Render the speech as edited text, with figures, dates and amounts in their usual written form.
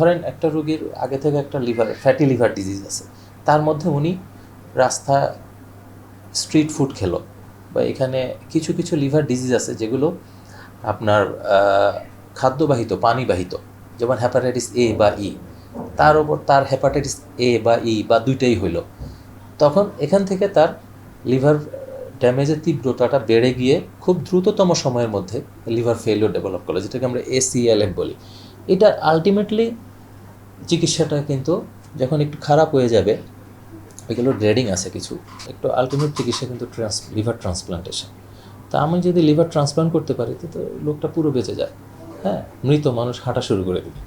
ধরেন একটা রোগীর আগে থেকে একটা ফ্যাটি লিভার ডিজিজ আছে, তার মধ্যে উনি রাস্তা স্ট্রিট ফুড খেলো, বা এখানে কিছু কিছু লিভার ডিজিজ আছে যেগুলো আপনার খাদ্যবাহিত, পানিবাহিত, যেমন হ্যাপাটাইটিস এ বা ই, তার ওপর তার হ্যাপাটাইটিস এ বা ই বা দুইটাই হইল, তখন এখান থেকে তার লিভার ড্যামেজের তীব্রতাটা বেড়ে গিয়ে খুব দ্রুততম সময়ের মধ্যে লিভার ফেলিওর ডেভেলপ করলো, যেটাকে আমরা ACLF বলি। এটা আলটিমেটলি চিকিৎসাটা কিন্তু যখন একটু খারাপ হয়ে যাবে, এগুলোর গ্রেডিং আছে কিছু, একটু আলটিমেট চিকিৎসা কিন্তু লিভার ট্রান্সপ্লান্টেশন। তা আমি যদি লিভার ট্রান্সপ্লান্ট করতে পারি তো লোকটা পুরো বেঁচে যায়, হ্যাঁ, মৃত মানুষ হাঁটা শুরু করে দিবে।